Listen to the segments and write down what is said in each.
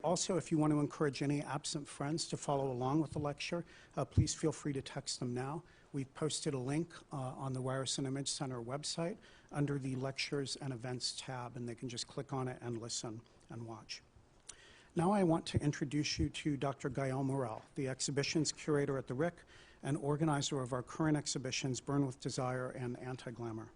Also, if you want to encourage any absent friends to follow along with the lecture, please feel free to text them now. We've posted a link on the Ryerson Image Centre website under the Lectures and Events tab, and they can just click on it and listen and watch. Now I want to introduce you to Dr. Gaelle Morel, the exhibitions curator at the RIC and organizer of our current exhibitions, Burn with Desire and Anti-Glamour.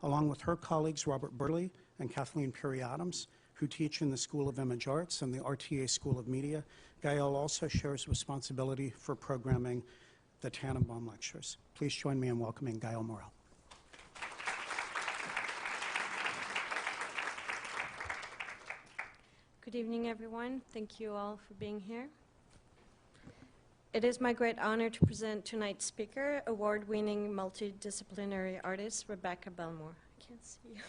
Along with her colleagues, Robert Burley and Kathleen Perry-Adams, who teach in the School of Image Arts and the RTA School of Media, Gaelle also shares responsibility for programming the Tanenbaum lectures. Please join me in welcoming Gaelle Morel. Good evening, everyone. Thank you all for being here. It is my great honor to present tonight's speaker, award-winning multidisciplinary artist, Rebecca Belmore. I can't see you.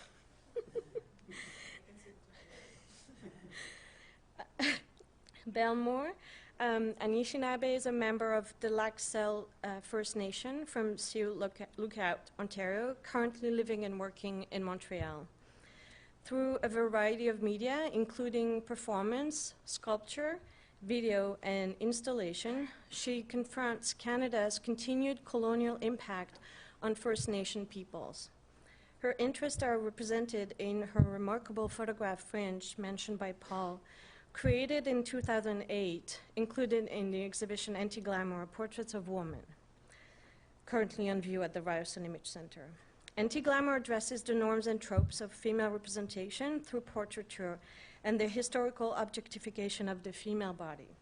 Belmore, Anishinaabe, is a member of the Lac Seul First Nation from Sioux Lookout, Ontario, currently living and working in Montreal. Through a variety of media, including performance, sculpture, video, and installation, she confronts Canada's continued colonial impact on First Nation peoples. Her interests are represented in her remarkable photograph Fringe, mentioned by Paul, created in 2008, included in the exhibition Anti-Glamour, Portraits of Women, currently on view at the Ryerson Image Centre. Anti-Glamour addresses the norms and tropes of female representation through portraiture and the historical objectification of the female body.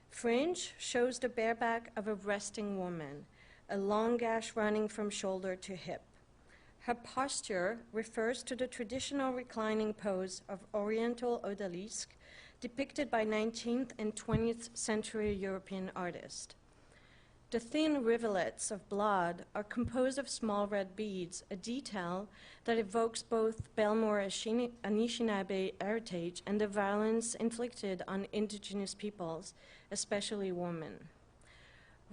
Fringe shows the bareback of a resting woman, a long gash running from shoulder to hip. Her posture refers to the traditional reclining pose of Oriental odalisque depicted by 19th and 20th century European artists. The thin rivulets of blood are composed of small red beads, a detail that evokes both Belmore Anishinaabe heritage and the violence inflicted on Indigenous peoples, especially women.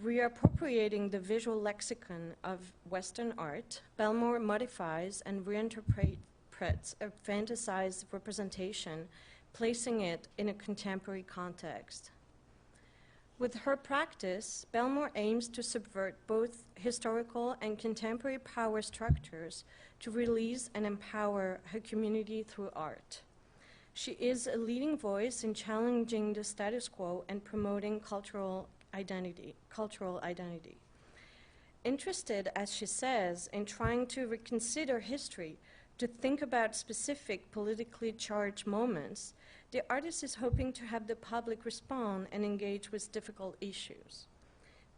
Reappropriating the visual lexicon of Western art, Belmore modifies and reinterprets a fantasized representation, placing it in a contemporary context. With her practice, Belmore aims to subvert both historical and contemporary power structures to release and empower her community through art. She is a leading voice in challenging the status quo and promoting cultural identity. Interested, as she says, in trying to reconsider history, to think about specific politically charged moments, the artist is hoping to have the public respond and engage with difficult issues.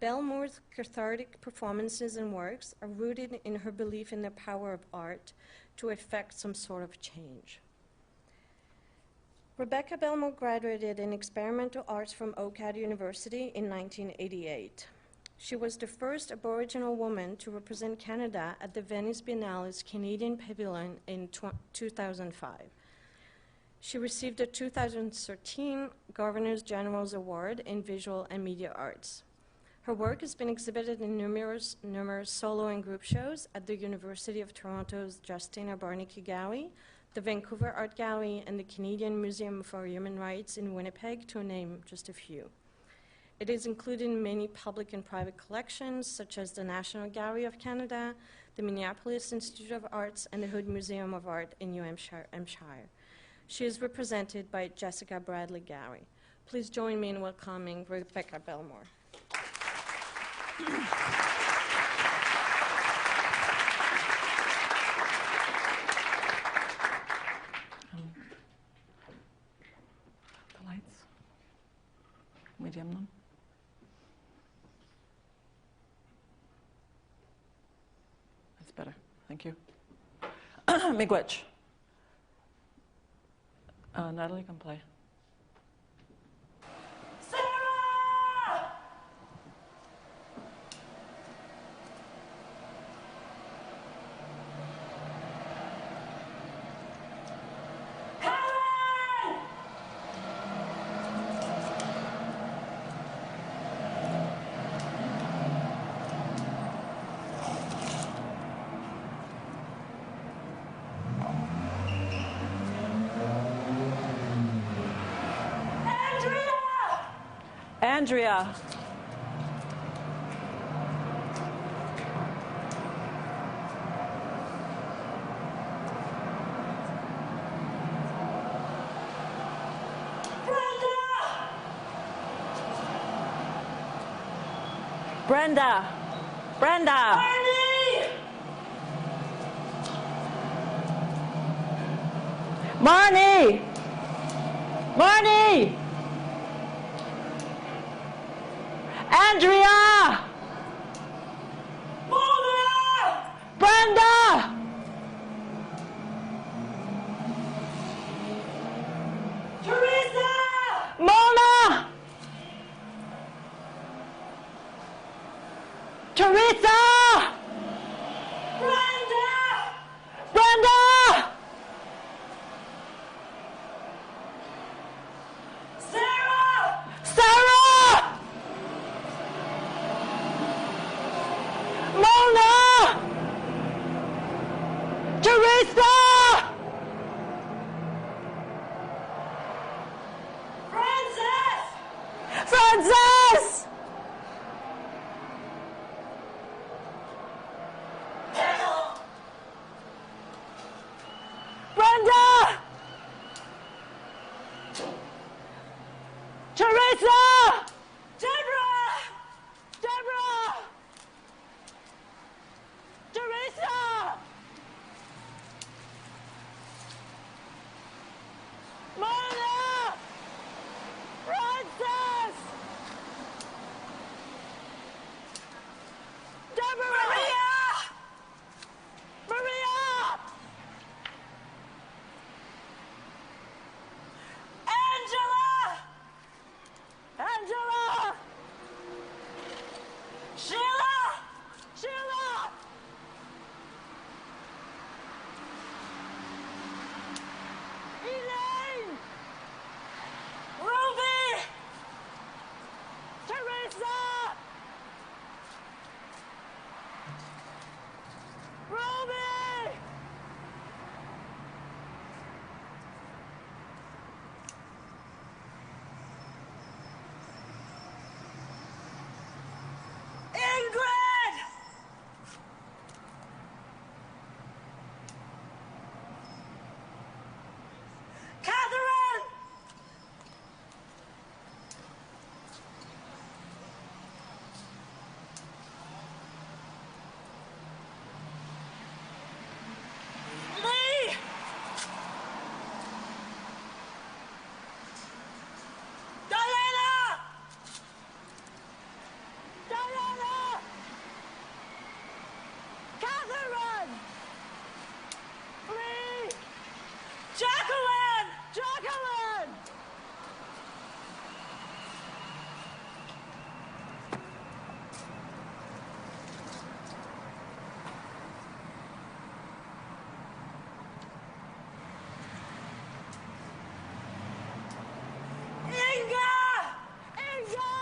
Belmore's cathartic performances and works are rooted in her belief in the power of art to effect some sort of change. Rebecca Belmore graduated in experimental arts from OCAD University in 1988. She was the first Aboriginal woman to represent Canada at the Venice Biennale's Canadian Pavilion in 2005. She received the 2013 Governors General's Award in Visual and Media Arts. Her work has been exhibited in numerous solo and group shows at the University of Toronto's Justina Barnicki Gallery, the Vancouver Art Gallery, and the Canadian Museum for Human Rights in Winnipeg, to name just a few. It is included in many public and private collections, such as the National Gallery of Canada, the Minneapolis Institute of Arts, and the Hood Museum of Art in New Hampshire. She is represented by Jessica Bradley Gowrie. Please join me in welcoming Rebecca Belmore. The lights. Medium them. That's better. Thank you. Miigwech. Natalie can play. Andrea. Brenda. Brenda. Marnie. Marnie. Andrea. Mona. Brenda. Teresa. Mona. Teresa! Brenda! Brenda! Sarah! Sarah! Mona! Teresa! Francis! Francis! Brenda! Teresa! Deborah! Deborah! Teresa! Mona! Francis! Deborah! Maria! Maria! Angela! Angela! Sheila! Sheila! Elaine! Ruby! Teresa! Ruby! Ingrid! Catherine! Lee! Diana! Diana! Catherine! Lee! Jacqueline! Jacqueline! Inga! Inga!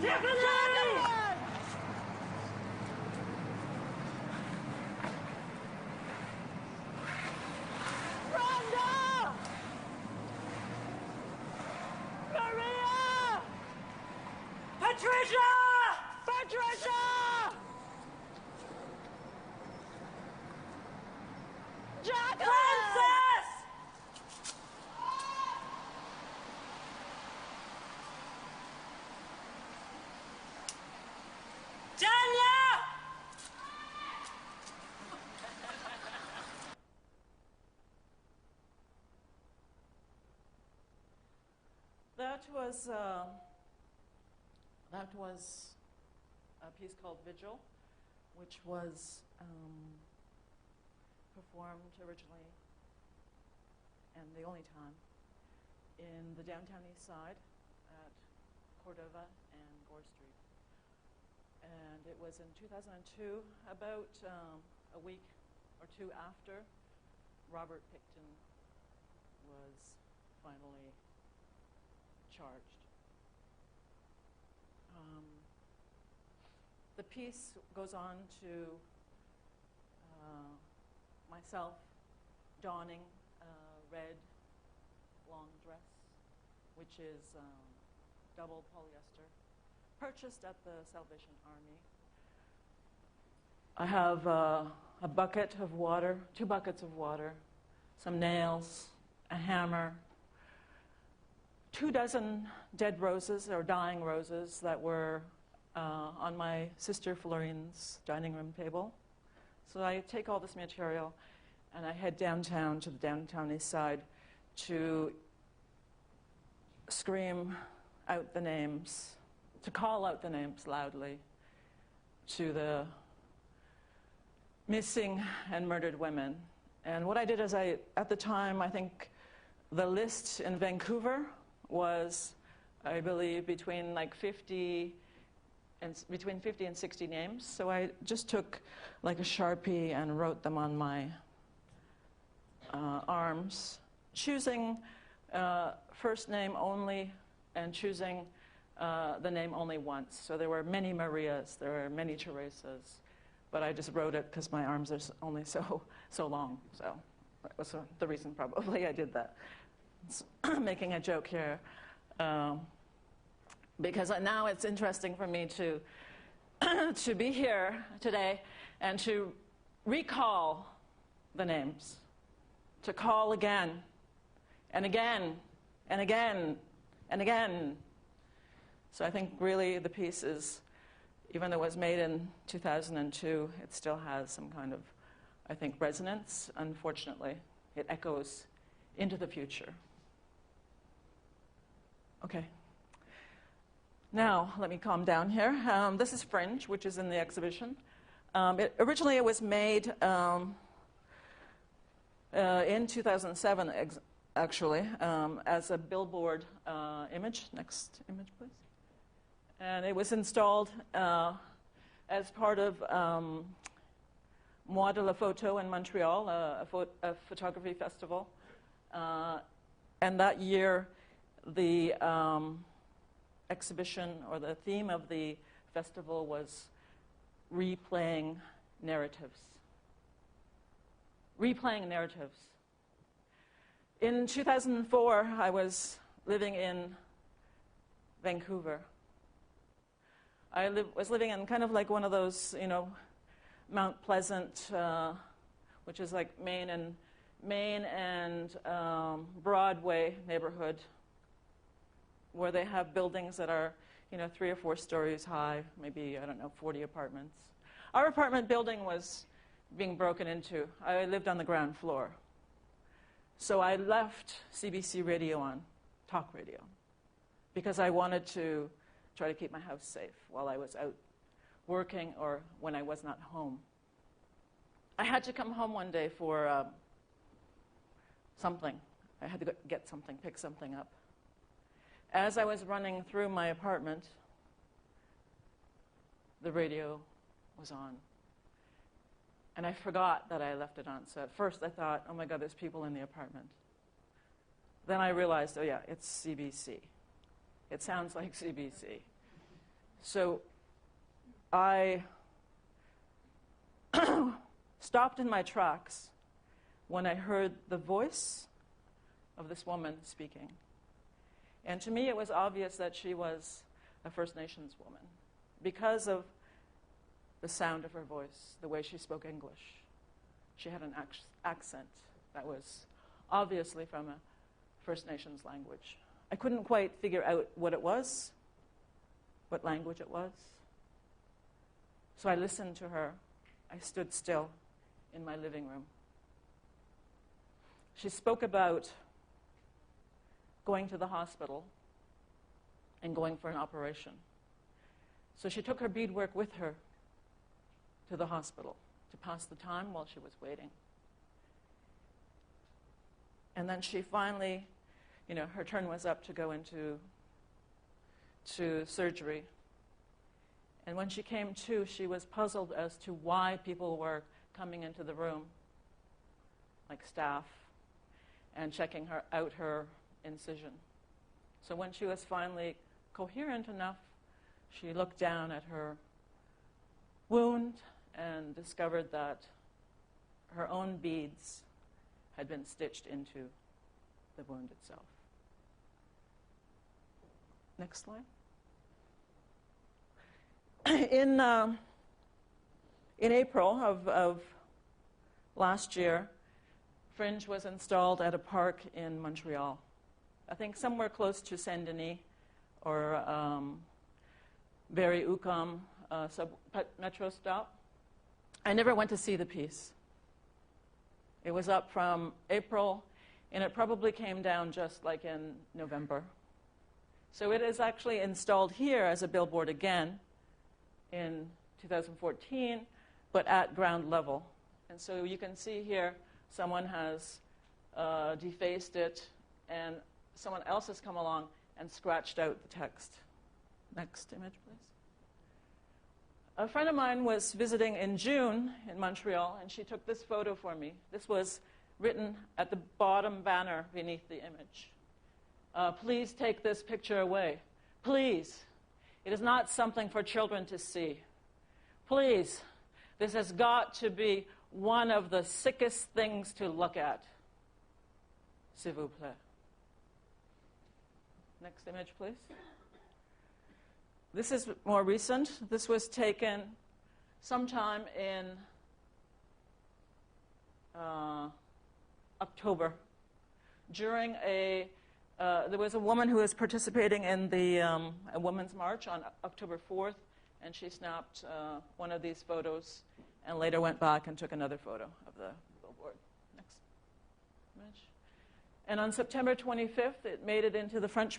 Jacqueline! Rhonda! Maria! Patricia! Patricia! Jacqueline! Francis! Tanya! That was a piece called Vigil, which was performed originally, and the only time, in the downtown east side at Cordova and Gore Street. And it was in 2002, about a week or two after Robert Pickton was finally charged. The piece goes on to myself donning red long dress, which is double polyester, purchased at the Salvation Army. I have a bucket of water, 2 buckets of water, some nails, a hammer, 2 dozen dead roses or dying roses that were on my sister Florine's dining room table. So I take all this material and I head downtown to the downtown east side to scream out the names, to call out the names loudly to the missing and murdered women. And what I did is at the time, I think the list in Vancouver was, I believe, between 50 and 60 names. So I just took like a Sharpie and wrote them on my arms, choosing first name only and choosing the name only once. So there were many Marias, there were many Teresas, but I just wrote it because my arms are only so long. So that was the reason probably I did that. Making a joke here. Because now it's interesting for me to to be here today and to recall the names, to call again and again and again and again. So I think really the piece is, even though it was made in 2002, it still has some kind of, I think, resonance. Unfortunately, it echoes into the future. Okay. Now, let me calm down here. This is Fringe, which is in the exhibition. Originally, it was made in 2007, actually, as a billboard image. Next image, please. And it was installed as part of Mois de la Photo in Montreal, a photography festival. And that year, the exhibition, or the theme of the festival, was replaying narratives. Replaying narratives. In 2004, I was living in Vancouver. I was living in kind of like one of those, Mount Pleasant, which is like Main and Broadway neighborhood, where they have buildings that are, 3 or 4 stories high, maybe, 40 apartments. Our apartment building was being broken into. I lived on the ground floor. So I left CBC radio on, talk radio, because I wanted to try to keep my house safe while I was out working or when I was not home. I had to come home one day for something. I had to get something, pick something up. As I was running through my apartment, the radio was on. And I forgot that I left it on. So at first I thought, oh my God, there's people in the apartment. Then I realized, oh yeah, it's CBC. It sounds like CBC. So I stopped in my tracks when I heard the voice of this woman speaking. And to me, it was obvious that she was a First Nations woman because of the sound of her voice, the way she spoke English. She had an accent that was obviously from a First Nations language. I couldn't quite figure out what it was, what language it was. So I listened to her. I stood still in my living room. She spoke about going to the hospital and going for an operation. So she took her beadwork with her to the hospital to pass the time while she was waiting. And then she finally, her turn was up to go into surgery. And when she came to, she was puzzled as to why people were coming into the room, like staff, and checking out her incision. So when she was finally coherent enough, she looked down at her wound and discovered that her own beads had been stitched into the wound itself. Next slide. In April of last year, Fringe was installed at a park in Montreal. I think somewhere close to Saint-Denis or Berry-UQAM metro stop. I never went to see the piece. It was up from April, and it probably came down just like in November. So it is actually installed here as a billboard again in 2014, but at ground level. And so you can see here someone has defaced it, and someone else has come along and scratched out the text. Next image, please. A friend of mine was visiting in June in Montreal, and she took this photo for me. This was written at the bottom banner beneath the image. Please take this picture away. Please. It is not something for children to see. Please. This has got to be one of the sickest things to look at. S'il vous plaît. Next image, please. This is more recent. This was taken sometime in October. During there was a woman who was participating in the a Women's March on October 4th, and she snapped one of these photos and later went back and took another photo of the billboard. Next image. And on September 25th, it made it into the front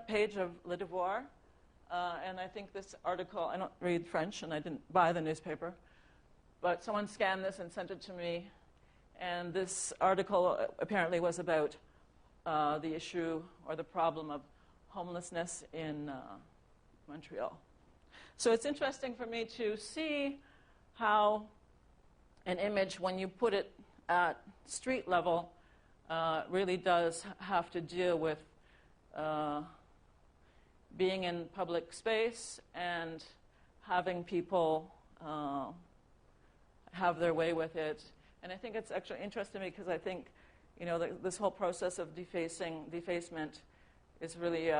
page of Le Devoir. And I think this article, I don't read French, and I didn't buy the newspaper, but someone scanned this and sent it to me. And this article apparently was about the issue or the problem of homelessness in Montreal. So it's interesting for me to see how an image, when you put it at street level, really does have to deal with being in public space and having people have their way with it. And I think it's actually interesting because I think, you know, this whole process of defacement is really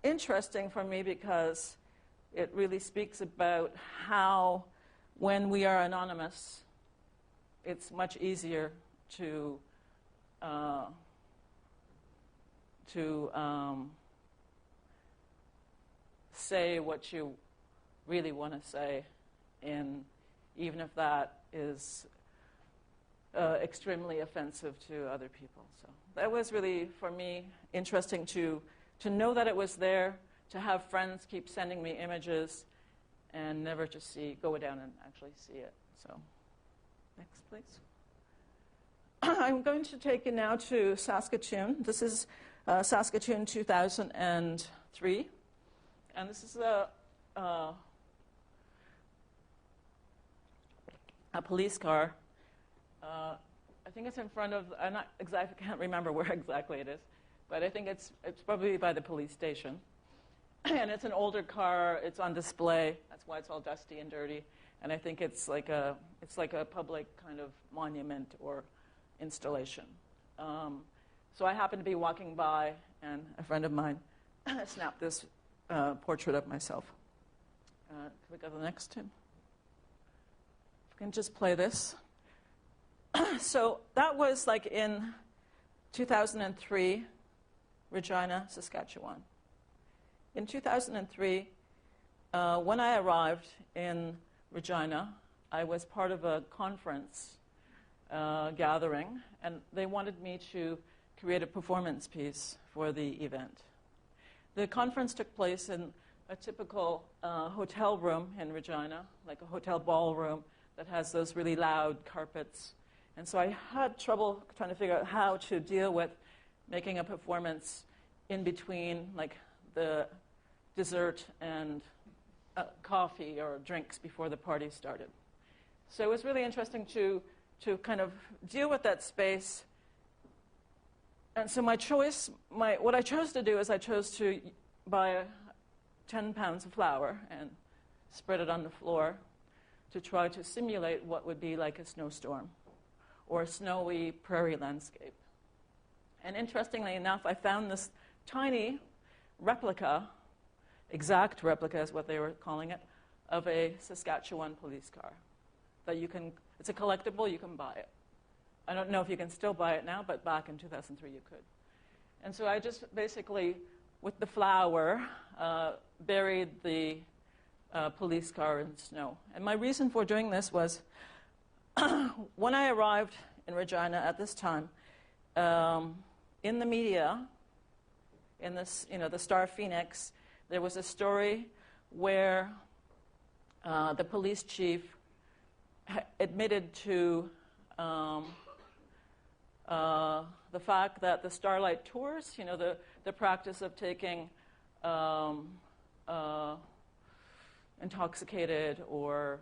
interesting for me because it really speaks about how, when we are anonymous, it's much easier to say what you really want to say, and even if that is extremely offensive to other people. So that was really, for me, interesting to know that it was there, to have friends keep sending me images, and never to go down and actually see it. So next, please. I'm going to take you now to Saskatoon. This is Saskatoon 2003. And this is a police car. I think it's in front of, I can't remember where exactly it is, but I think it's probably by the police station. And it's an older car. It's on display. That's why it's all dusty and dirty. And I think it's like a public kind of monument or installation. So I happened to be walking by, and a friend of mine snapped this portrait of myself. Can we go to the next, Tim? If we can just play this. So that was like in 2003, Regina, Saskatchewan. In 2003, when I arrived in Regina, I was part of a conference gathering, and they wanted me to create a performance piece for the event. The conference took place in a typical hotel room in Regina, like a hotel ballroom that has those really loud carpets. And so I had trouble trying to figure out how to deal with making a performance in between, like, the dessert and coffee or drinks before the party started. So it was really interesting to kind of deal with that space. And so what I chose to do is I chose to buy 10 pounds of flour and spread it on the floor to try to simulate what would be like a snowstorm, or snowy prairie landscape. And interestingly enough, I found this tiny replica, exact replica is what they were calling it, of a Saskatchewan police car. That you can, it's a collectible, you can buy it. I don't know if you can still buy it now, but back in 2003 you could. And so I just basically, with the flour, buried the police car in snow. And my reason for doing this was, when I arrived in Regina at this time, in the media, in this, the Star Phoenix, there was a story where the police chief admitted to the fact that the Starlight Tours, the practice of taking intoxicated or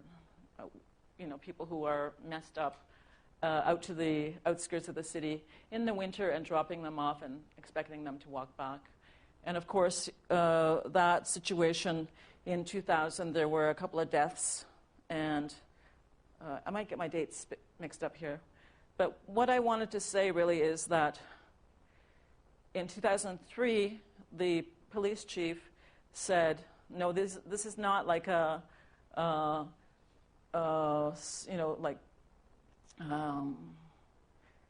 people who are messed up out to the outskirts of the city in the winter and dropping them off and expecting them to walk back. And of course, that situation in 2000, there were a couple of deaths, and I might get my dates mixed up here. But what I wanted to say really is that in 2003, the police chief said, no, this is not like a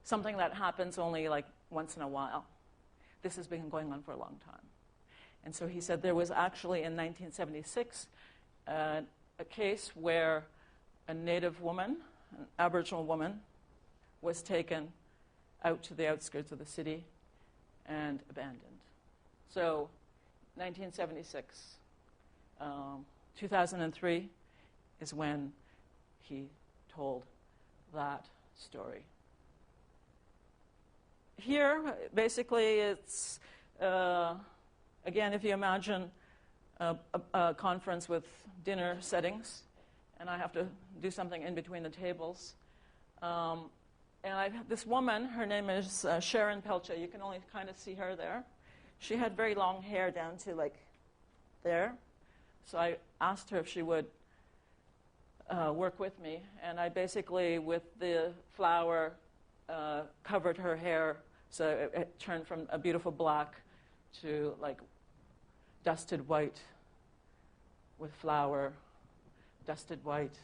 something that happens only like once in a while. This has been going on for a long time. And so he said there was actually in 1976 a case where a Native woman, an Aboriginal woman, was taken out to the outskirts of the city and abandoned. So 1976, 2003 is when he told that story. Here, basically, it's, again, if you imagine a conference with dinner settings, and I have to do something in between the tables. And I have this woman, her name is Sharon Pelcha. You can only kind of see her there. She had very long hair down to like there. So I asked her if she would work with me. And I basically, with the flour, covered her hair so it turned from a beautiful black to like dusted white with flour, dusted white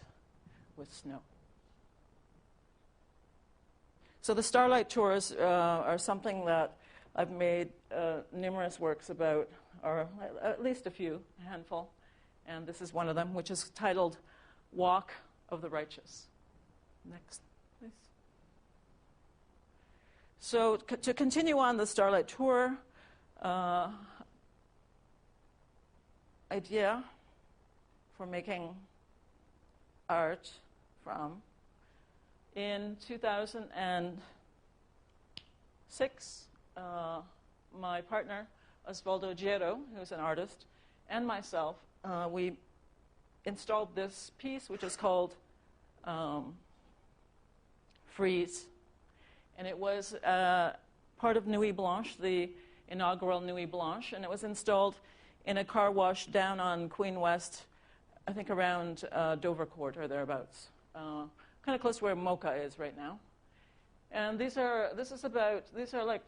with snow. So the Starlight Tours are something that I've made numerous works about, or at least a handful, and this is one of them, which is titled Walk of the Righteous. Next, please. So to continue on the Starlight Tour, idea for making art from, in 2006, my partner, Osvaldo Giero, who's an artist, and myself, we installed this piece, which is called Freeze. And it was part of Nuit Blanche, the inaugural Nuit Blanche, and it was installed in a car wash down on Queen West, I think around Dovercourt or thereabouts. Kind of close to where Mocha is right now. And these are like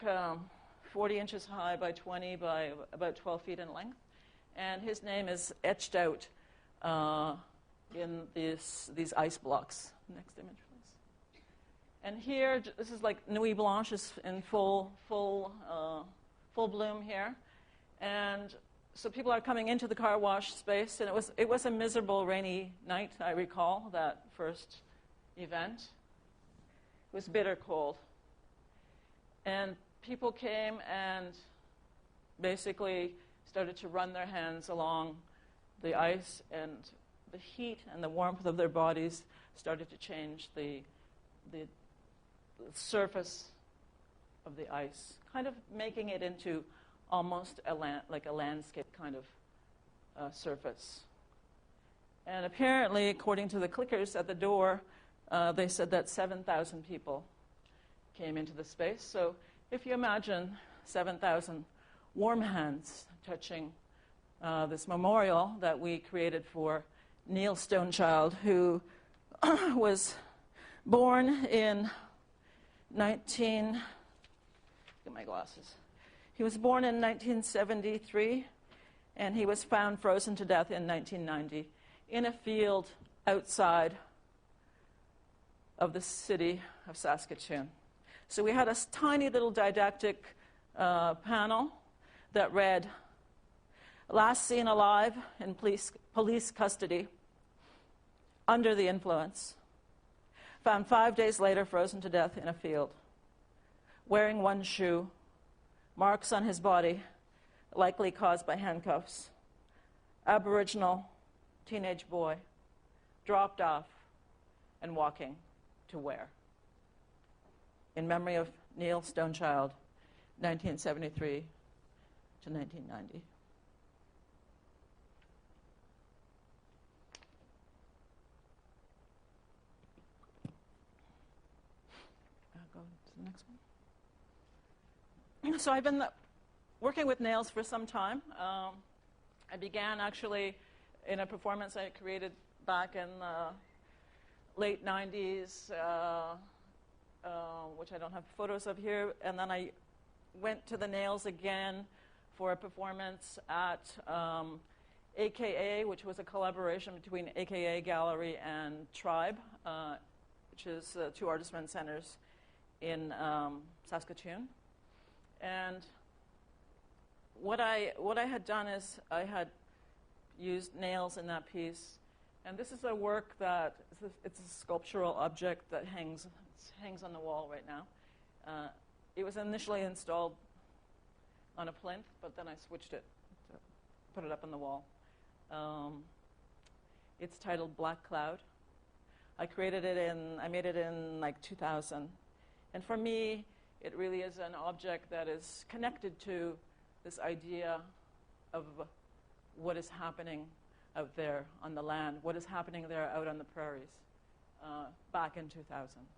40 inches high by 20 by about 12 feet in length. And his name is etched out in these ice blocks. Next image, please. And here, this is like Nuit Blanche is in full bloom here. And so people are coming into the car wash space, and it was a miserable rainy night, I recall, that first event. It was bitter cold. And people came and basically started to run their hands along the ice, and the heat and the warmth of their bodies started to change the surface of the ice, kind of making it into almost like a landscape kind of surface. And apparently, according to the clickers at the door, they said that 7,000 people came into the space. So if you imagine 7,000 warm hands touching this memorial that we created for Neil Stonechild, who was born in get my glasses. He was born in 1973, and he was found frozen to death in 1990 in a field outside of the city of Saskatoon. So we had a tiny little didactic panel that read, "Last seen alive in police custody, under the influence. Found 5 days later frozen to death in a field. Wearing one shoe. Marks on his body, likely caused by handcuffs. Aboriginal teenage boy, dropped off and walking to where?" In memory of Neil Stonechild, 1973 to 1990. I'll go to the next one. So I've been working with nails for some time. I began actually in a performance I created back in the late 90s, which I don't have photos of here. And then I went to the nails again for a performance at AKA, which was a collaboration between AKA Gallery and Tribe, which is two artist-run centers in Saskatoon. And what I had done is I had used nails in that piece. And this is a work that, it's a sculptural object that hangs on the wall right now. It was initially installed on a plinth, but then I switched it to put it up on the wall. It's titled Black Cloud. I made it in like 2000. And for me, it really is an object that is connected to this idea of what is happening out there on the land, what is happening there out on the prairies back in 2000.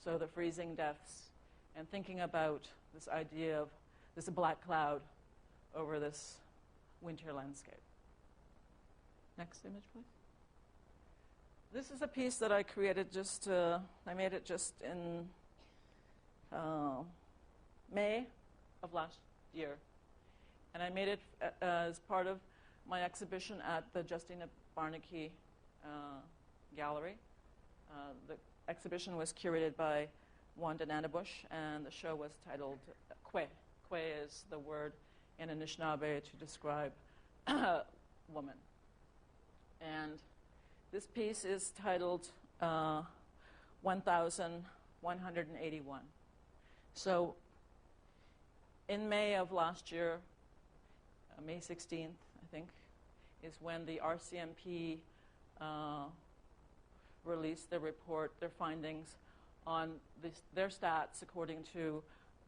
So the freezing deaths and thinking about this idea of this black cloud over this winter landscape. Next image, please. This is a piece that I created I made it just in May of last year. And I made it as part of my exhibition at the Justina Barnaky Gallery. The exhibition was curated by Wanda Nanabush, and the show was titled Kwe. Kwe is the word in Anishinaabe to describe woman. And this piece is titled 1181. So in May of last year, May 16th, I think, is when the RCMP released their report, their findings on their stats according to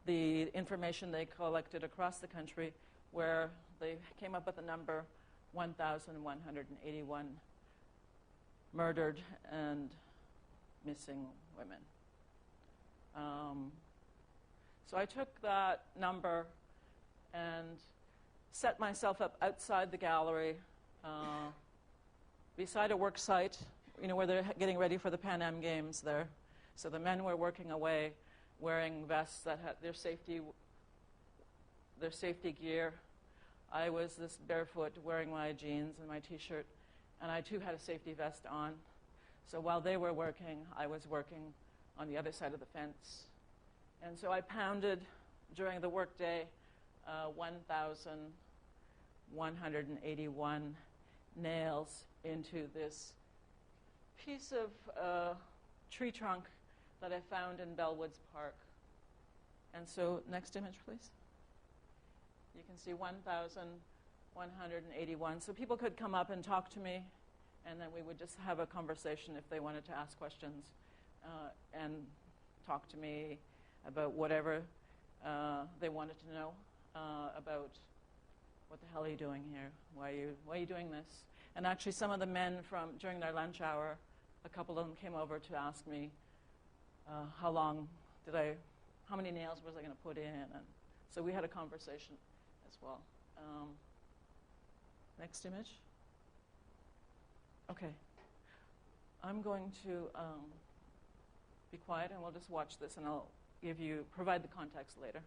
the information they collected across the country, where they came up with the number 1,181 murdered and missing women. So I took that number and set myself up outside the gallery, beside a work site, where they're getting ready for the Pan Am Games there. So the men were working away, wearing vests that had their safety gear. I was this barefoot, wearing my jeans and my T-shirt, and I too had a safety vest on. So while they were working, I was working on the other side of the fence. And so I pounded during the workday 1,181 nails into this piece of tree trunk that I found in Bellwoods Park. And so, next image, please. You can see 1,181. So people could come up and talk to me, and then we would just have a conversation if they wanted to ask questions and talk to me about whatever they wanted to know about what the hell are you doing here? Why are you doing this? And actually, some of the men during their lunch hour, a couple of them came over to ask me how many nails was I going to put in, and so we had a conversation as well. Next image. Okay, I'm going to be quiet, and we'll just watch this, and I'll provide the context later.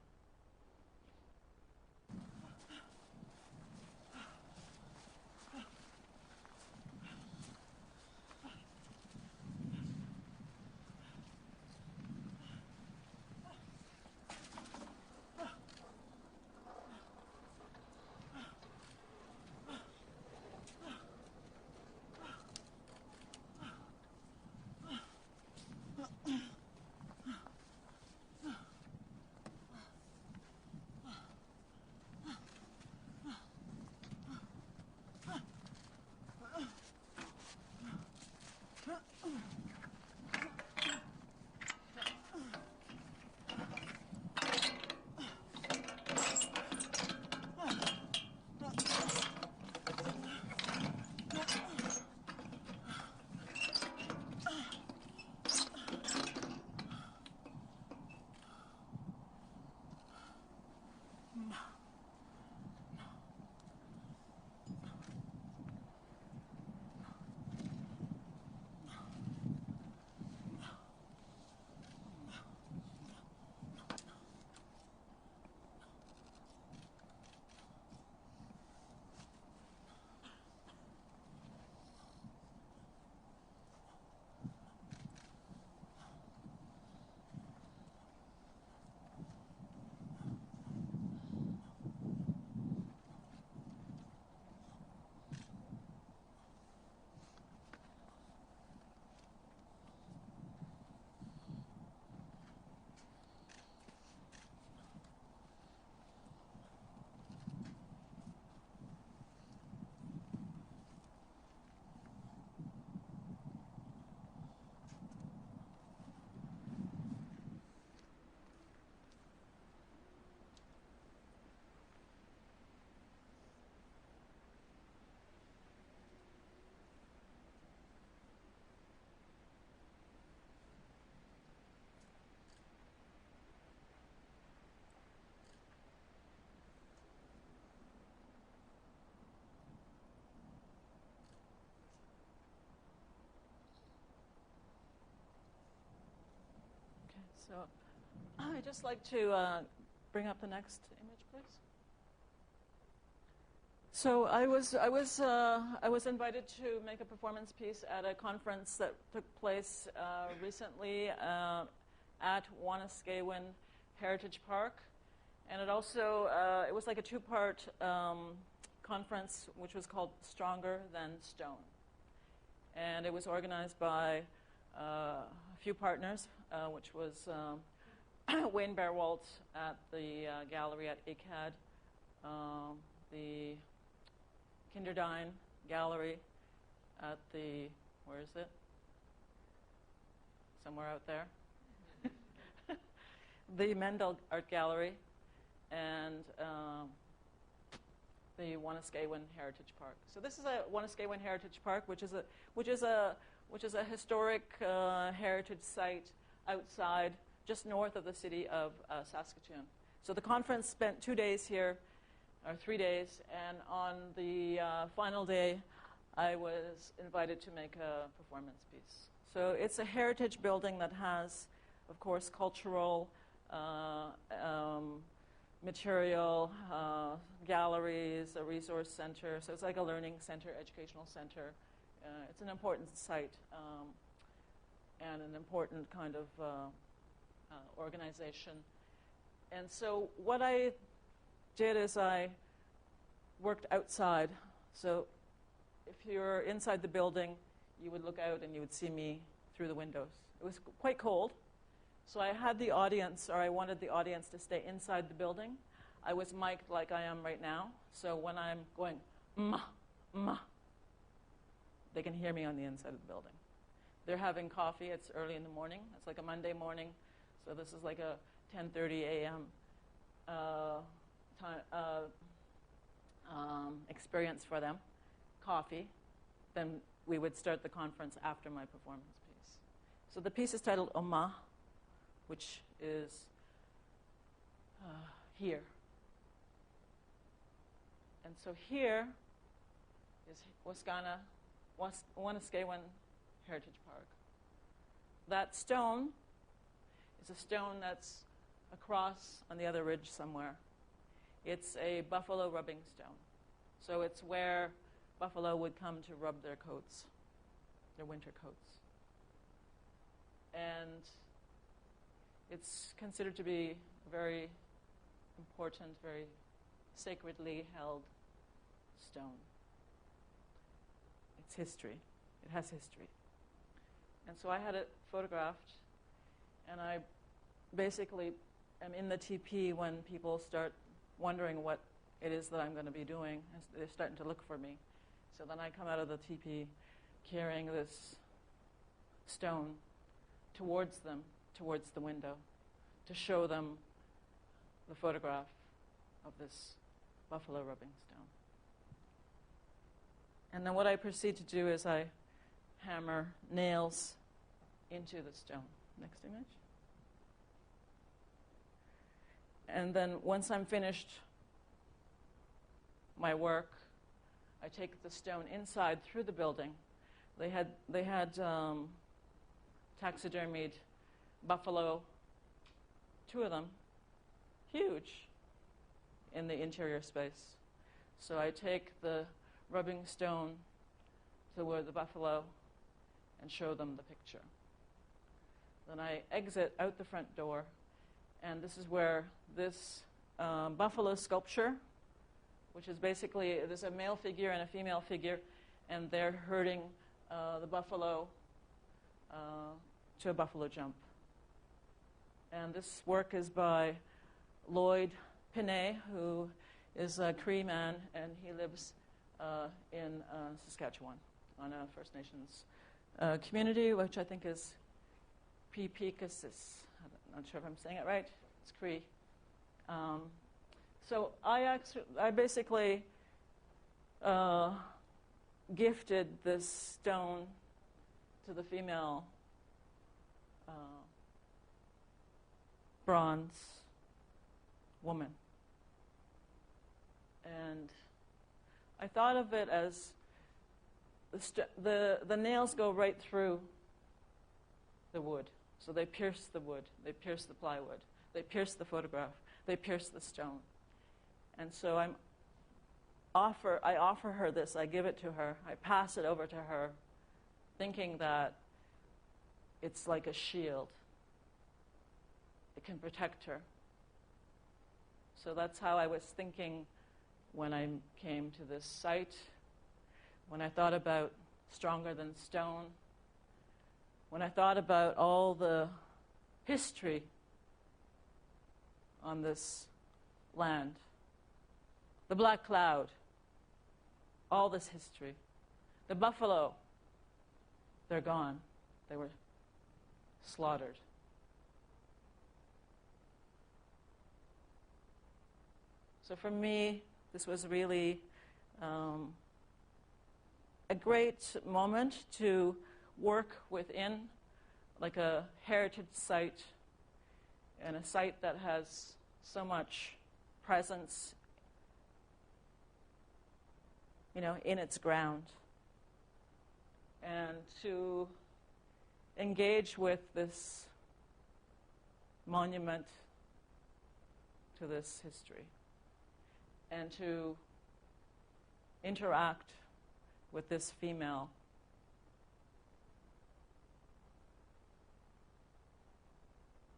So I'd just like to bring up the next image, please. So I was invited to make a performance piece at a conference that took place recently at Wanuskewin Heritage Park, and it also it was like a two-part conference which was called Stronger Than Stone, and it was organized by a few partners, which was Wayne Bearwalt at the gallery at ICAD, the Kinderdine Gallery at the, where is it? Somewhere out there. The Mendel Art Gallery, and the Wanuskewin Heritage Park. So this is a Wanuskewin Heritage Park, which is a historic heritage site outside, just north of the city of Saskatoon. So the conference spent 2 days here, or 3 days, and on the final day, I was invited to make a performance piece. So it's a heritage building that has, of course, cultural material, galleries, a resource center. So it's like a learning center, educational center. It's an important site and an important kind of organization. And so what I did is I worked outside. So if you're inside the building, you would look out and you would see me through the windows. It was quite cold. So I had the audience, or I wanted the audience to stay inside the building. I was mic'd like I am right now. So when I'm going, ma, ma, they can hear me on the inside of the building. They're having coffee. It's early in the morning. It's like a Monday morning. So this is like a 10:30 a.m. Experience for them. Coffee. Then we would start the conference after my performance piece. So the piece is titled Oma, which is here. And so here is Wanuskewin Heritage Park. That stone It's a stone that's across on the other ridge somewhere. It's a buffalo rubbing stone. So it's where buffalo would come to rub their coats, their winter coats. And it's considered to be a very important, very sacredly held stone. It's history. It has history. And so I had it photographed, and I basically am in the TP when people start wondering what it is that I'm going to be doing. They're starting to look for me. So then I come out of the TP carrying this stone towards them, towards the window, to show them the photograph of this buffalo rubbing stone. And then what I proceed to do is I hammer nails into the stone. Next image. And then once I'm finished my work, I take the stone inside through the building. They had taxidermied buffalo, 2 of them, huge, in the interior space. So I take the rubbing stone to where the buffalo and show them the picture. Then I exit out the front door, and this is where this buffalo sculpture, which is basically, there's a male figure and a female figure, and they're herding the buffalo to a buffalo jump. And this work is by Lloyd Pinay, who is a Cree man, and he lives in Saskatchewan on a First Nations community, which I think is Peepekasis. I'm not sure if I'm saying it right. It's Cree. So I basically gifted this stone to the female bronze woman. And I thought of it as the nails go right through the wood. So they pierce the wood, they pierce the plywood, they pierce the photograph, they pierce the stone. And so I offer her this, I give it to her, I pass it over to her, thinking that it's like a shield. It can protect her. So that's how I was thinking when I came to this site, when I thought about Stronger Than Stone, when I thought about all the history on this land, the black cloud, all this history, the buffalo, they're gone. They were slaughtered. So for me, this was really a great moment to work within like a heritage site, and a site that has so much presence, in its ground, and to engage with this monument to this history, and to interact with this female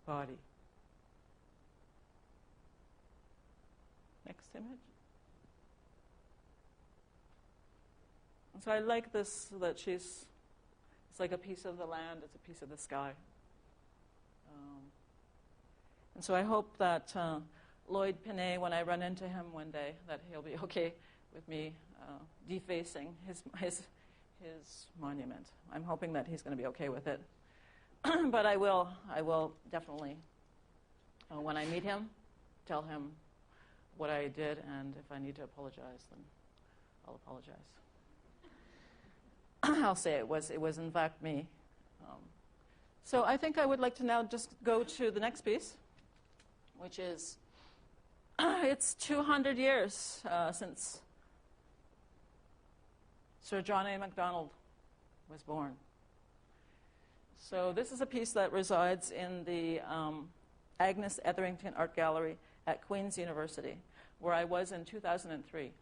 body. Next image. So I like this, that it's like a piece of the land, it's a piece of the sky. And so I hope that Lloyd Pinay, when I run into him one day, that he'll be okay with me defacing his monument. I'm hoping that he's going to be okay with it. But I will definitely, when I meet him, tell him what I did, and if I need to apologize, then I'll apologize. I'll say it was in fact me. So I think I would like to now just go to the next piece, which is, it's 200 years since Sir John A. Macdonald was born. So this is a piece that resides in the Agnes Etherington Art Gallery at Queen's University, where I was in 2003.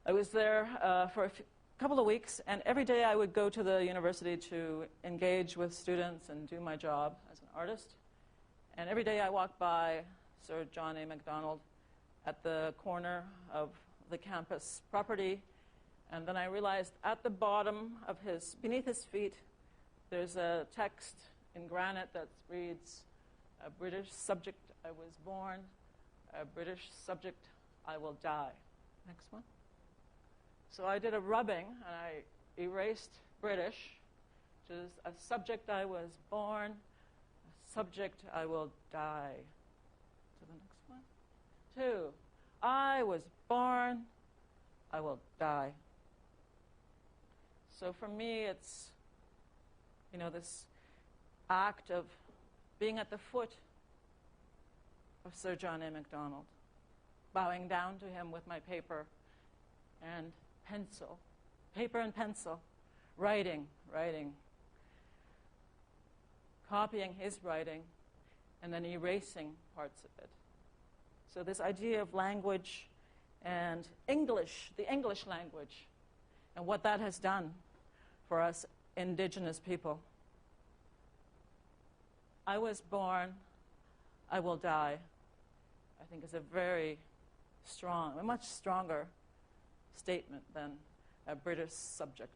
I was there for a couple of weeks, and every day I would go to the university to engage with students and do my job as an artist. And every day I walked by Sir John A. Macdonald at the corner of the campus property, and then I realized at the bottom of beneath his feet, there's a text in granite that reads, "A British subject I was born, a British subject I will die." Next one. So I did a rubbing, and I erased British, which is a subject I was born, a subject I will die. To the next one. 2. I was born, I will die. So for me, it's, this act of being at the foot of Sir John A. Macdonald, bowing down to him with my paper and pencil, paper and pencil, writing, copying his writing, and then erasing parts of it. So this idea of language and English, the English language, and what that has done for us Indigenous people. I was born, I will die, I think is a very strong, a much stronger statement than a British subject.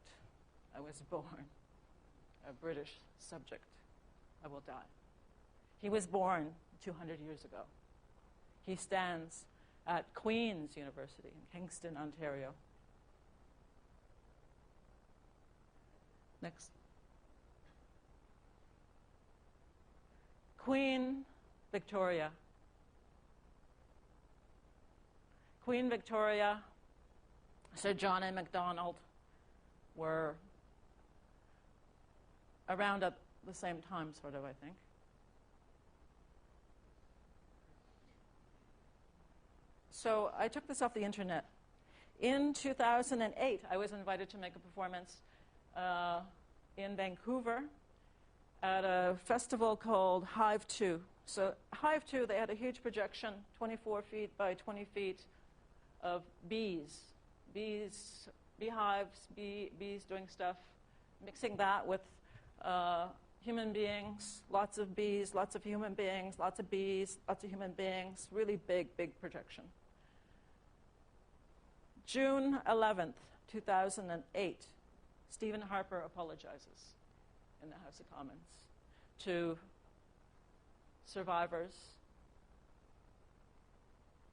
I was born, a British subject, I will die. He was born 200 years ago. He stands at Queen's University in Kingston, Ontario. Next. Queen Victoria. Queen Victoria, Sir John A. Macdonald were around at the same time, sort of, I think. So I took this off the internet. In 2008, I was invited to make a performance in Vancouver at a festival called Hive 2. So Hive 2, they had a huge projection, 24 feet by 20 feet, of bees, beehives, bees doing stuff, mixing that with human beings, lots of bees, lots of human beings, lots of bees, lots of human beings, really big projection. June 11th, 2008, Stephen Harper apologizes in the House of Commons to survivors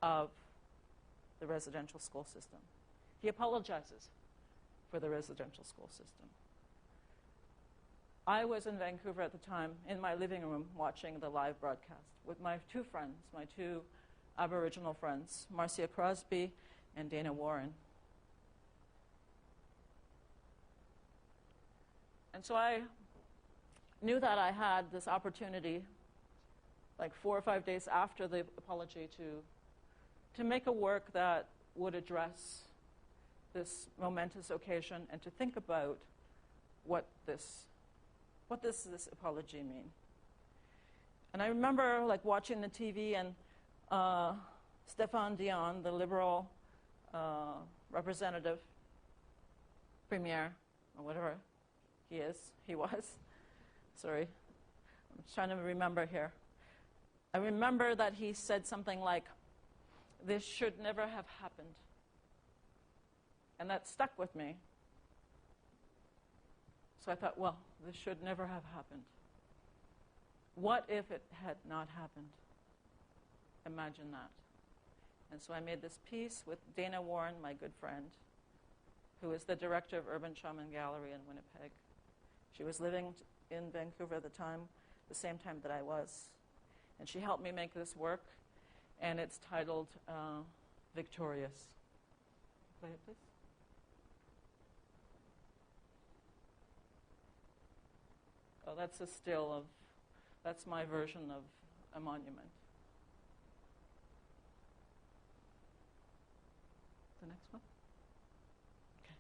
of the residential school system. He apologizes for the residential school system. I was in Vancouver at the time, in my living room, watching the live broadcast with my two friends, my two Aboriginal friends, Marcia Crosby and Dana Warren. And so I knew that I had this opportunity, like 4 or 5 days after the apology, to make a work that would address this momentous occasion and to think about what does this apology mean. And I remember watching the TV and Stéphane Dion, the Liberal representative, premier, or whatever he was. Sorry, I'm trying to remember here. I remember that he said something like, "This should never have happened." And that stuck with me. So I thought, well, this should never have happened. What if it had not happened? Imagine that. And so I made this piece with Dana Warren, my good friend, who is the director of Urban Shaman Gallery in Winnipeg. She was living in Vancouver at the same time that I was. And she helped me make this work, and it's titled Victorious. Play it, please. Oh, that's a still of, that's my version of a monument. The next one? Okay.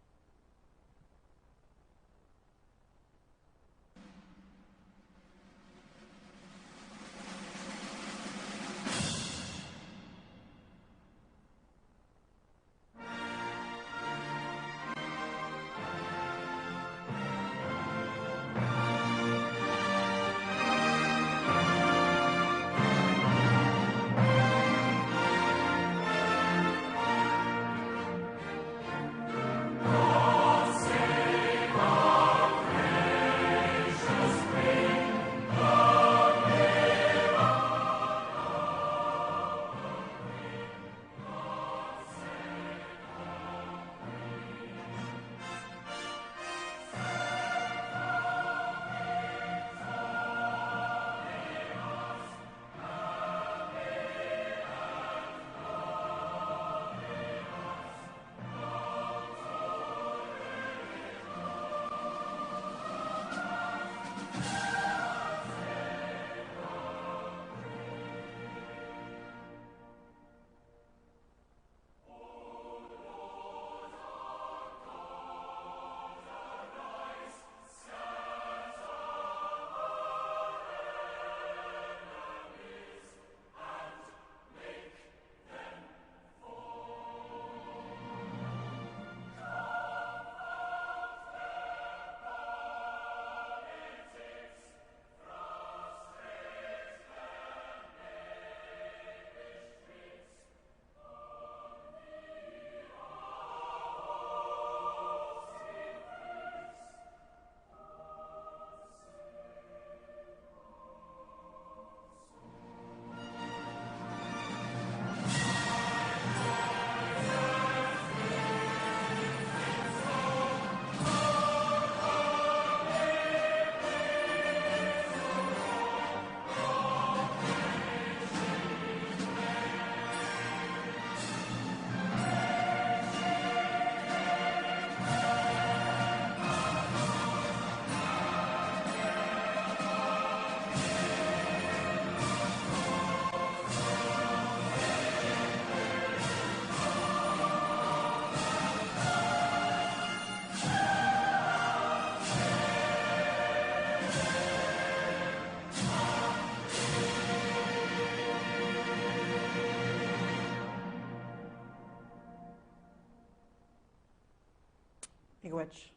which.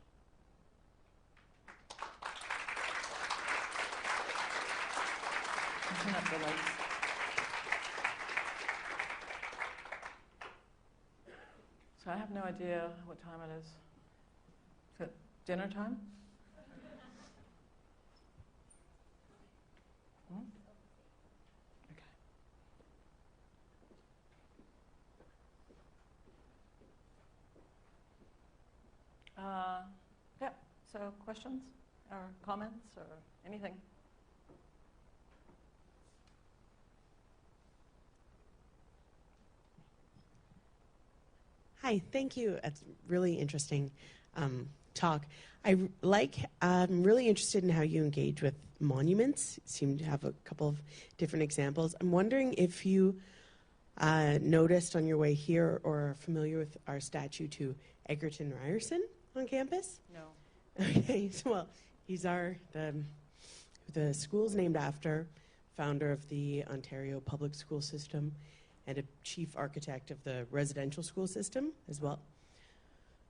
Turn up the lights. So I have no idea what time it is. Is it dinner time? Okay. Yeah, so questions or comments or anything? Hi, thank you. It's really interesting talk. I'm really interested in how you engage with monuments. You seem to have a couple of different examples. I'm wondering if you noticed on your way here or are familiar with our statue to Egerton Ryerson on campus? No. Okay, so, well, he's the school's named after, founder of the Ontario public school system, and a chief architect of the residential school system as well.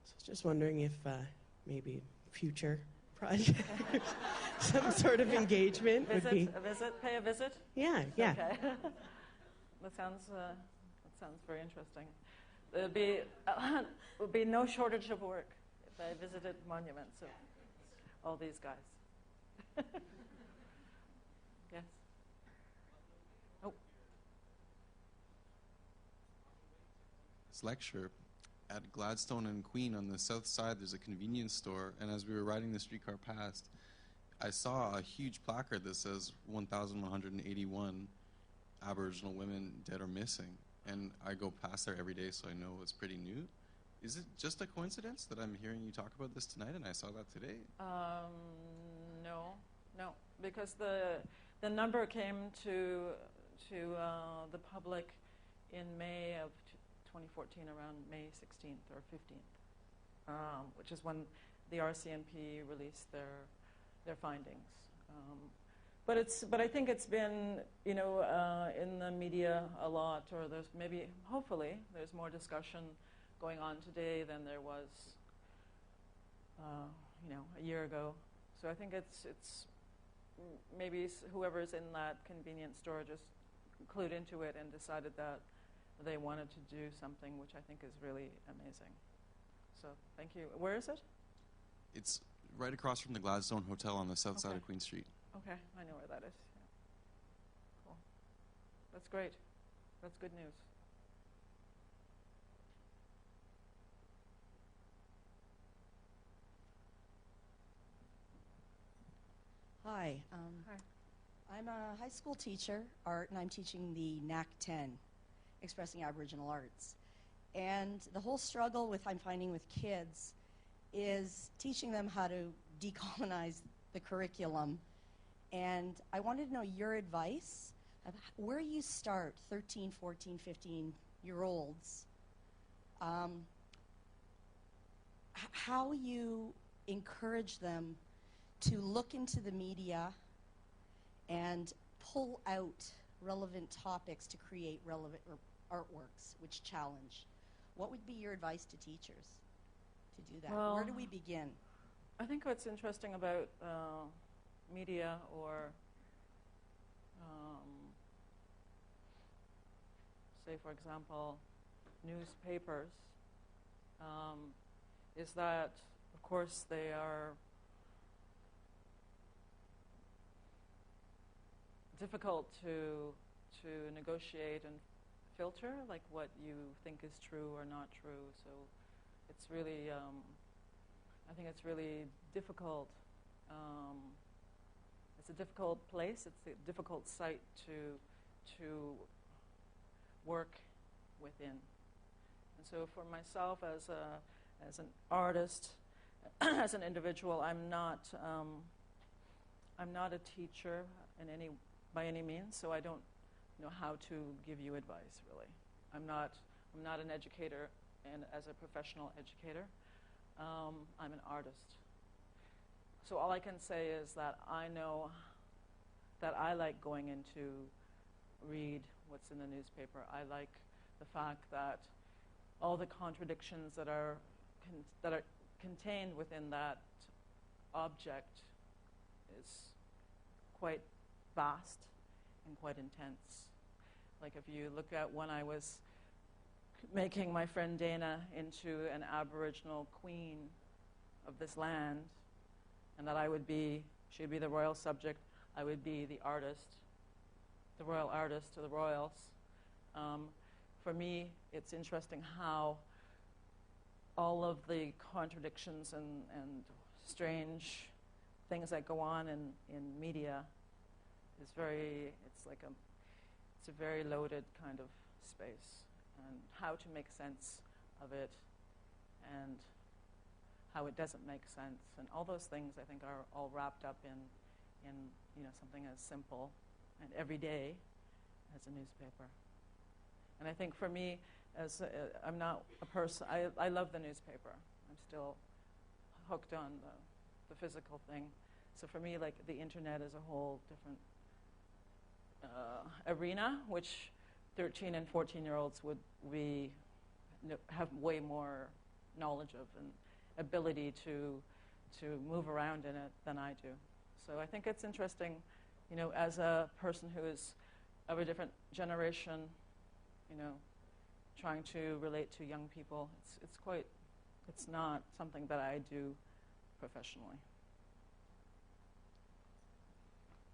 So I was just wondering if maybe future project, some sort of engagement would be. Pay a visit? Yeah, yeah. Okay. That sounds very interesting. Would be no shortage of work if I visited monuments of all these guys. Yes. Oh. This lecture at Gladstone and Queen on the south side, there's a convenience store, and as we were riding the streetcar past, I saw a huge placard that says 1,181 Aboriginal women dead or missing, and I go past there every day, so I know it's pretty new. Is it just a coincidence that I'm hearing you talk about this tonight and I saw that today? No, because the number came to the public in May of 2014, around May 16th or 15th, which is when the RCMP released their findings. But I think it's been, in the media a lot, or hopefully there's more discussion going on today than there was, a year ago. So I think it's maybe whoever's in that convenience store just clued into it and decided that they wanted to do something, which I think is really amazing. So thank you. Where is it? It's right across from the Gladstone Hotel on the south side of Queen Street. Okay, I know where that is. Yeah. Cool. That's great. That's good news. Hi. Hi. I'm a high school teacher, art, and I'm teaching the NAC 10, Expressing Aboriginal Arts. And the whole struggle I'm finding with kids is teaching them how to decolonize the curriculum. And I wanted to know your advice of where you start 13, 14, 15-year-olds, how you encourage them to look into the media and pull out relevant topics to create relevant artworks which challenge. What would be your advice to teachers to do that? Well, where do we begin? I think what's interesting about media or say, for example, newspapers, is that, of course, they are difficult to negotiate and filter, like what you think is true or not true. So it's really, I think it's really difficult. It's a difficult place. It's a difficult site to work within. And so for myself as an artist, as an individual, I'm not a teacher by any means, so I don't know how to give you advice, really. I'm not an educator, and as a professional educator, I'm an artist. So all I can say is that I know that I like going in to read what's in the newspaper. I like the fact that all the contradictions that contained within that object is quite vast and quite intense. Like if you look at when I was making my friend Dana into an Aboriginal queen of this land, and that she'd be the royal subject, I would be the artist, the royal artist to the royals. For me, it's interesting how all of the contradictions and strange things that go on in media is it's a very loaded kind of space, and how to make sense of it and how it doesn't make sense, and all those things I think are all wrapped up in something as simple and everyday as a newspaper. And I think for me, I'm not a person, I love the newspaper. I'm still hooked on the physical thing. So for me, like, the internet is a whole different arena, which 13 and 14-year-olds would have way more knowledge of and ability to move around in it than I do. So I think it's interesting, as a person who is of a different generation, trying to relate to young people. It's not something that I do professionally.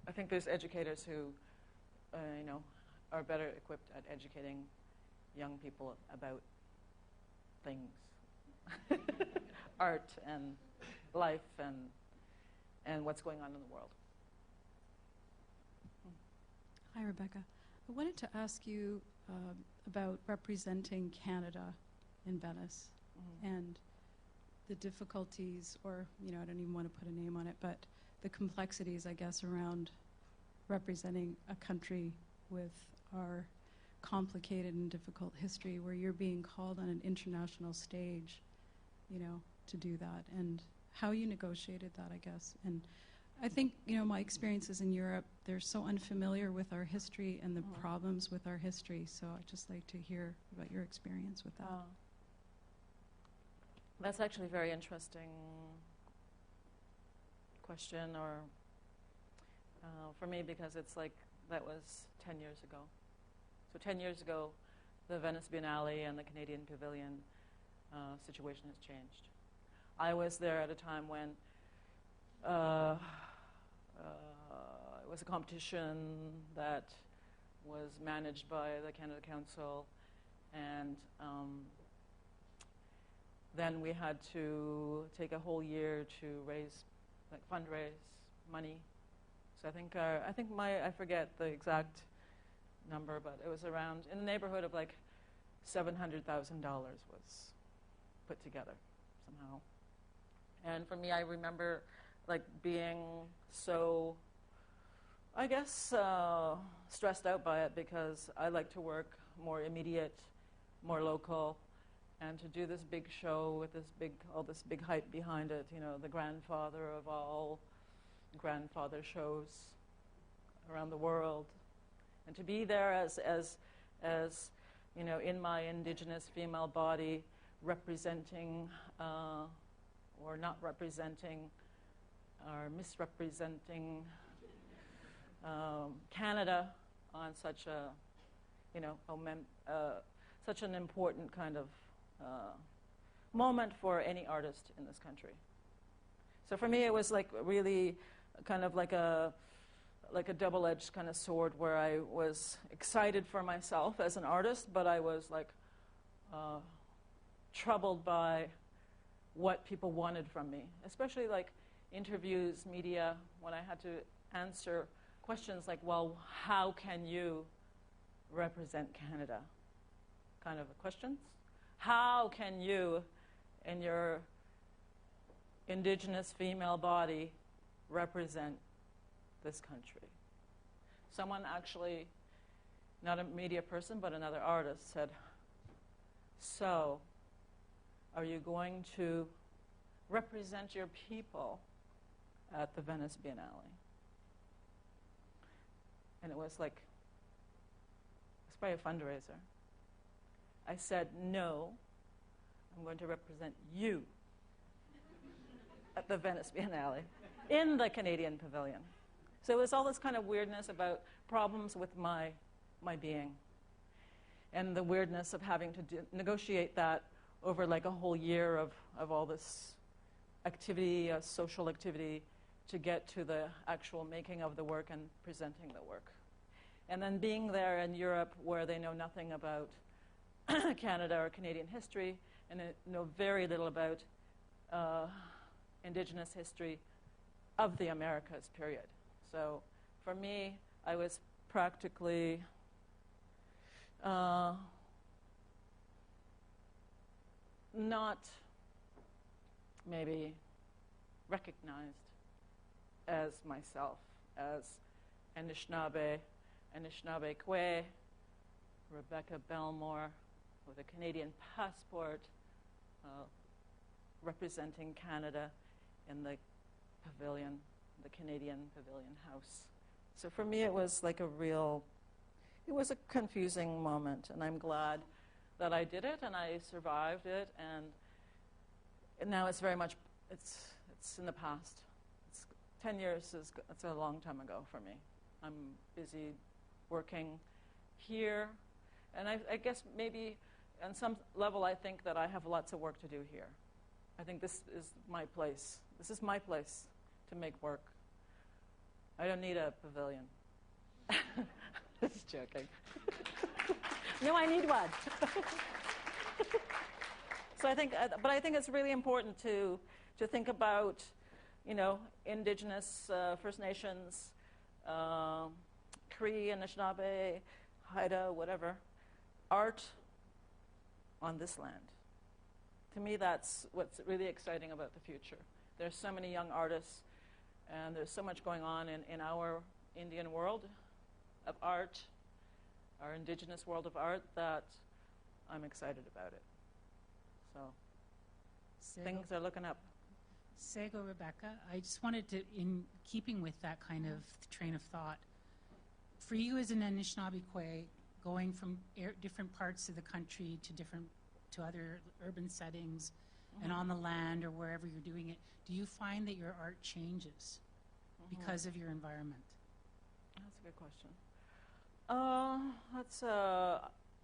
I think there's educators who, are better equipped at educating young people about things, art and life and what's going on in the world. Hi, Rebecca. I wanted to ask you about representing Canada in Venice and the difficulties, or, I don't even want to put a name on it, but the complexities, I guess, around representing a country with our complicated and difficult history, where you're being called on an international stage, to do that, and how you negotiated that, I guess. And I think, my experiences in Europe, they're so unfamiliar with our history and the problems with our history, so I'd just like to hear about your experience with that. That's actually a very interesting question, or for me, because it's like that was 10 years ago. So 10 years ago, the Venice Biennale and the Canadian Pavilion situation has changed. I was there at a time when it was a competition that was managed by the Canada Council, and then we had to take a whole year to fundraise money. So I think I forget the exact number, but it was around in the neighborhood of like $700,000 was put together somehow. And for me, I remember being so, I guess, stressed out by it, because I like to work more immediate, more local, and to do this big show with all this big hype behind it, the grandfather of all grandfather shows around the world, and to be there as in my Indigenous female body, representing or not representing or misrepresenting Canada on such such an important kind of moment for any artist in this country. So for me, it was really kind of like a double-edged kind of sword, where I was excited for myself as an artist, but I was troubled by what people wanted from me, especially interviews, media, when I had to answer questions like, well, how can you represent Canada? Kind of questions. How can you, in your Indigenous female body, represent this country? Someone actually, not a media person, but another artist, said, so, are you going to represent your people at the Venice Biennale? And it was probably a fundraiser. I said, no, I'm going to represent you at the Venice Biennale in the Canadian Pavilion. So it was all this kind of weirdness about problems with my being, and the weirdness of having to negotiate that over like a whole year of all this activity, social activity, to get to the actual making of the work and presenting the work. And then being there in Europe where they know nothing about Canada or Canadian history, and they know very little about Indigenous history of the Americas, period. So for me, I was practically not maybe recognized as myself, as Anishinaabe Kwe, Rebecca Belmore, with a Canadian passport, representing Canada in the pavilion, the Canadian Pavilion House. So for me, it was like it was a confusing moment, and I'm glad that I did it and I survived it, and now it's very much, it's in the past. 10 years it's a long time ago for me. I'm busy working here, and I guess maybe on some level I think that I have lots of work to do here. I think this is my place. This is my place to make work. I don't need a pavilion. Just joking. No, I need one. So I think, but I think it's really important to think about, Indigenous First Nations, Cree, Anishinaabe, Haida, whatever, art on this land. To me, that's what's really exciting about the future. There's so many young artists, and there's so much going on in our Indian world of art, our Indigenous world of art, that I'm excited about it. So things are looking up. Sego, Rebecca, I just wanted to, in keeping with that kind of train of thought, for you as an Anishinaabe Kwe, going from different parts of the country to other urban settings, and on the land or wherever you're doing it, do you find that your art changes because of your environment? That's a good question.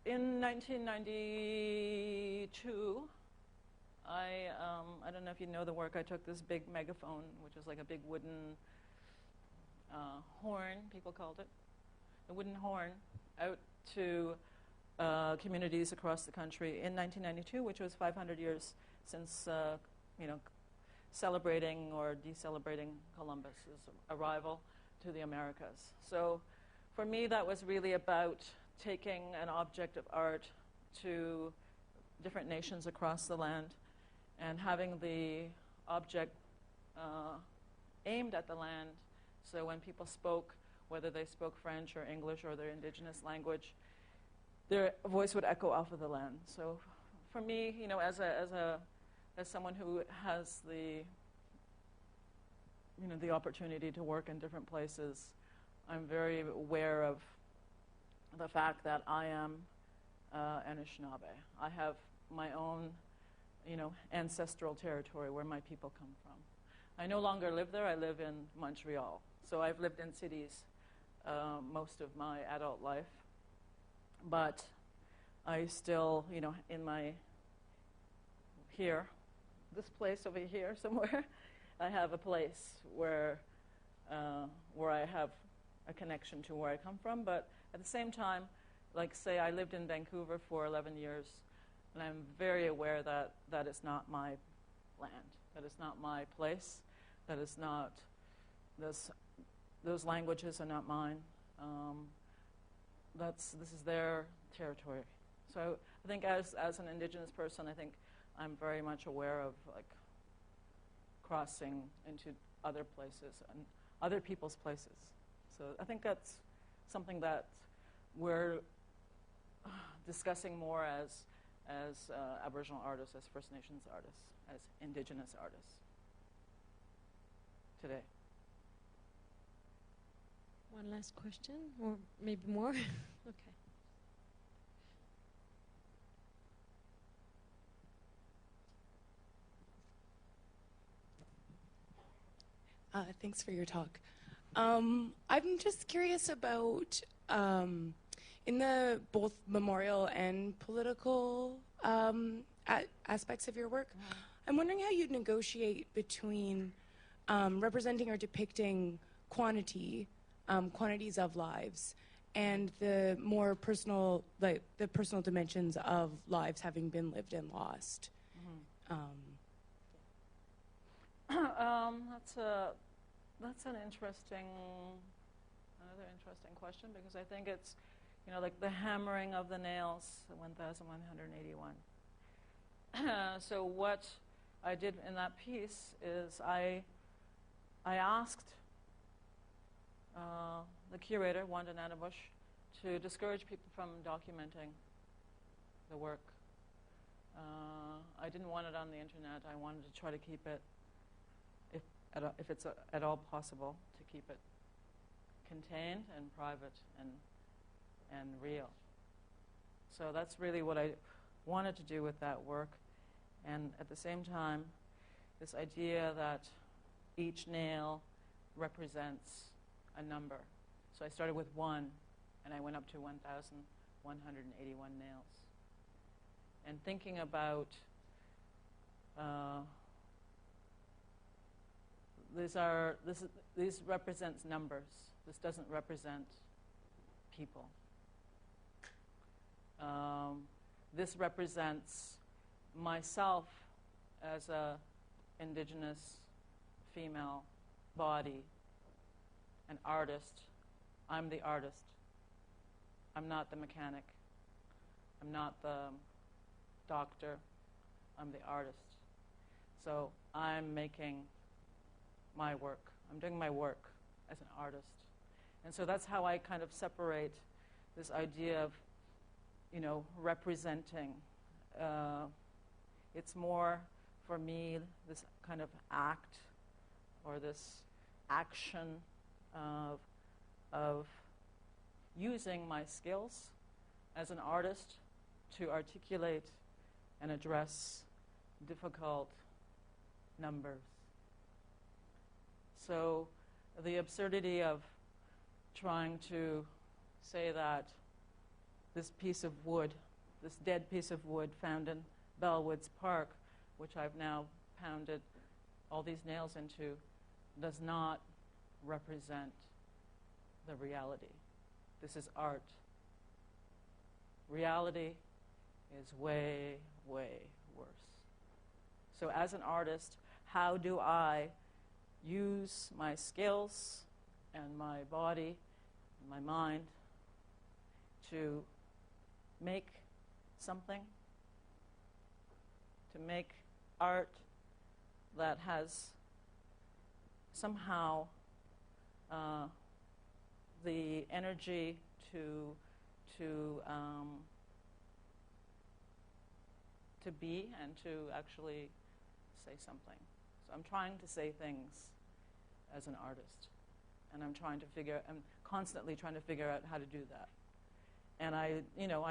In 1992, I don't know if you know the work. I took this big megaphone, which is like a big wooden horn, people called it, a wooden horn, out to communities across the country in 1992, which was 500 years since, celebrating or decelebrating Columbus's arrival to the Americas. So for me, that was really about taking an object of art to different nations across the land and having the object aimed at the land. So when people spoke, whether they spoke French or English or their Indigenous language, their voice would echo off of the land. So for me, as someone who has the opportunity to work in different places, I'm very aware of the fact that I am Anishinaabe. I have my own, ancestral territory where my people come from. I no longer live there. I live in Montreal. So I've lived in cities most of my adult life. But I still, this place over here somewhere, I have a place where I have a connection to where I come from. But at the same time, like say I lived in Vancouver for 11 years, and I'm very aware that that is not my land, that is not my place, that is not, those languages are not mine. This is their territory. So I think as an Indigenous person, I think I'm very much aware of crossing into other places and other people's places. So I think that's something that we're discussing more as Aboriginal artists, as First Nations artists, as Indigenous artists today. One last question, or maybe more? Okay. Thanks for your talk. I'm just curious about, in the both memorial and political aspects of your work, I'm wondering how you'd negotiate between representing or depicting quantities of lives, and the more personal, like the personal dimensions of lives having been lived and lost. That's an another interesting question, because I think it's, like the hammering of the nails, 1,181. So what I did in that piece is I asked the curator, Wanda Nanabush, to discourage people from documenting the work. I didn't want it on the internet. I wanted to try to keep it, if it's at all possible, to keep it contained and private and real. So that's really what I wanted to do with that work. And at the same time, this idea that each nail represents a number. So I started with 1, and I went up to 1,181 nails. And thinking about these represents numbers. This doesn't represent people. This represents myself as a Indigenous female body, an artist. I'm the artist. I'm not the mechanic. I'm not the doctor. I'm the artist. So I'm making my work. I'm doing my work as an artist. And so that's how I kind of separate this idea of, representing. It's more, for me, this kind of act or this action of using my skills as an artist to articulate and address difficult numbers. So the absurdity of trying to say that this piece of wood, this dead piece of wood found in Bellwoods Park, which I've now pounded all these nails into, does not represent the reality. This is art. Reality is way, way worse. So as an artist, how do I use my skills and my body and my mind to make something, to make art that has somehow the energy to be and to actually say something. So I'm trying to say things as an artist, and I'm constantly trying to figure out how to do that. And I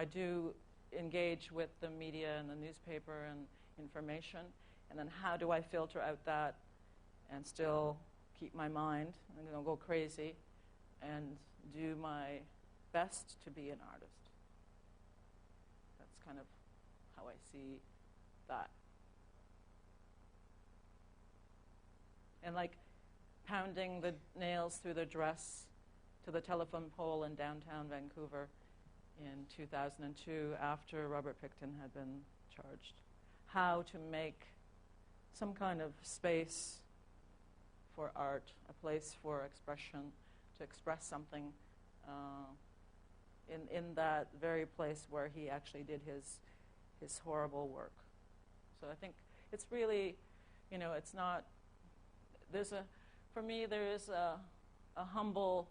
do engage with the media and the newspaper and information, and then how do I filter out that and still keep my mind and don't go crazy and do my best to be an artist. That's kind of how I see that. And like pounding the nails through the dress to the telephone pole in downtown Vancouver in 2002 after Robert Pickton had been charged. How to make some kind of space for art, a place for expression, to express something in that very place where he actually did his horrible work. So I think it's really, it's not, for me there is a humble,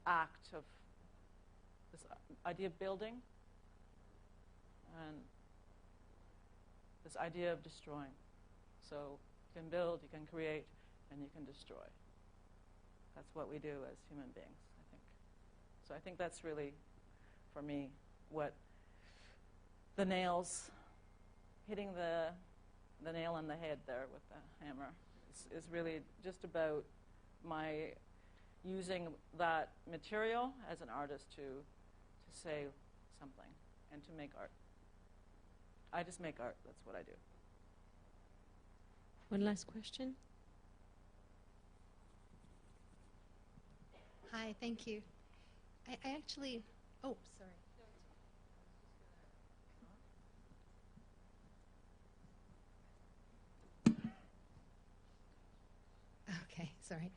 act of this idea of building and this idea of destroying. So you can build, you can create, and you can destroy. That's what we do as human beings, I think. So I think that's really, for me, what the nails hitting the the nail on the head there with the hammer. It's really just about my using that material as an artist to say something and to make art. I just make art. That's what I do. One last question. Hi, thank you. I actually, oh, sorry. Okay, sorry.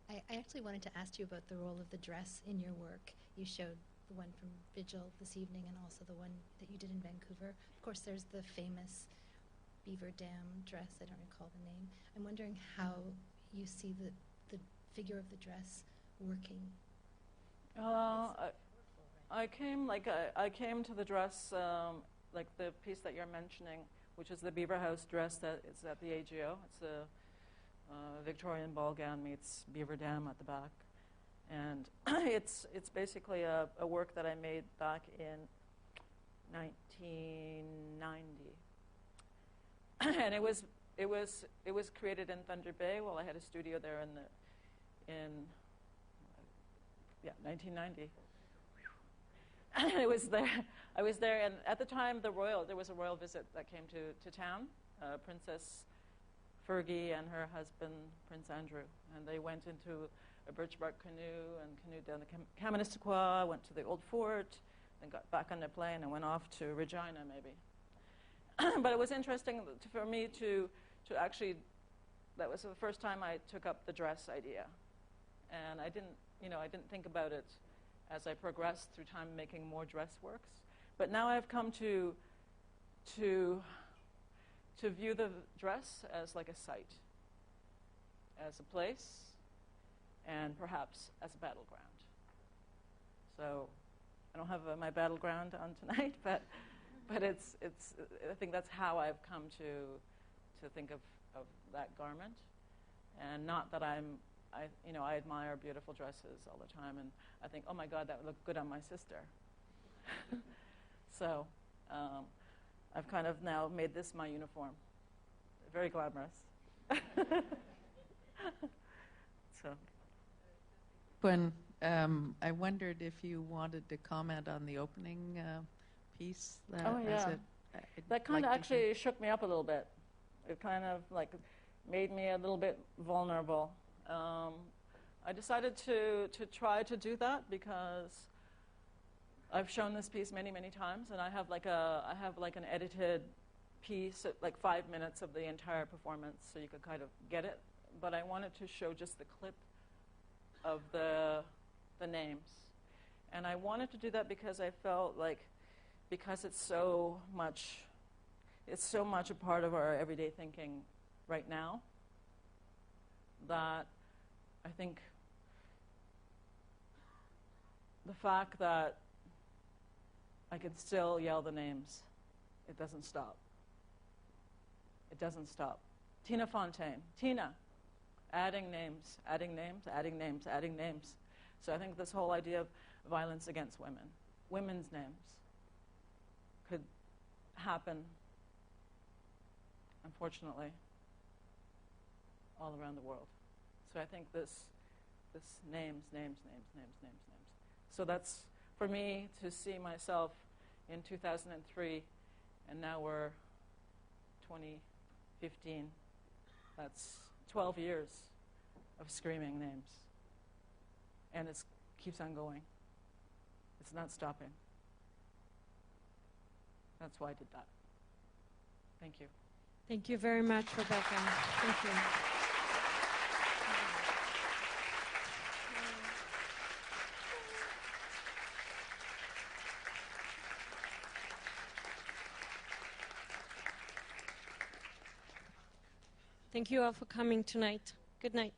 I actually wanted to ask you about the role of the dress in your work. You showed the one from Vigil this evening and also the one that you did in Vancouver. Of course, there's the famous Beaver Dam dress. I don't recall the name. I'm wondering how you see the figure of the dress working. I came to the dress, like the piece that you're mentioning, which is the Beaver House dress that is at the AGO. It's a Victorian ball gown meets Beaver Dam at the back. And it's basically a work that I made back in 1990. And it was created in Thunder Bay. Well, I had a studio there in 1990. I was there, and at the time there was a royal visit that came to town. Princess Fergie and her husband, Prince Andrew, and they went into a birch bark canoe and canoed down the Kaministiquia, went to the old fort, then got back on the plane and went off to Regina, maybe. But it was interesting for me to actually, that was the first time I took up the dress idea. And I didn't think about it as I progressed through time making more dress works. But now I've come to view the dress as like a site, as a place, and perhaps as a battleground. So I don't have my battleground on tonight, but it's I think that's how I've come to think of that garment, and not that I admire beautiful dresses all the time, and I think, oh my God, that would look good on my sister. So I've kind of now made this my uniform. Very glamorous. So. When I wondered if you wanted to comment on the opening piece. That kind of actually shook me up a little bit. It kind of like made me a little bit vulnerable. I decided to try to do that because I've shown this piece many, many times, and I have like an edited piece, like 5 minutes of the entire performance, so you could kind of get it. But I wanted to show just the clip of the names, and I wanted to do that because I felt like, because it's so much a part of our everyday thinking right now, that I think the fact that I could still yell the names, it doesn't stop. It doesn't stop. Tina Fontaine, Tina, adding names, adding names, adding names, adding names. So I think this whole idea of violence against women, women's names, could happen, unfortunately, all around the world. So I think this names. So that's, for me, to see myself in 2003, and now we're 2015. That's 12 years of screaming names. And it keeps on going. It's not stopping. That's why I did that. Thank you. Thank you very much, Rebecca. Thank you. Thank you all for coming tonight. Good night.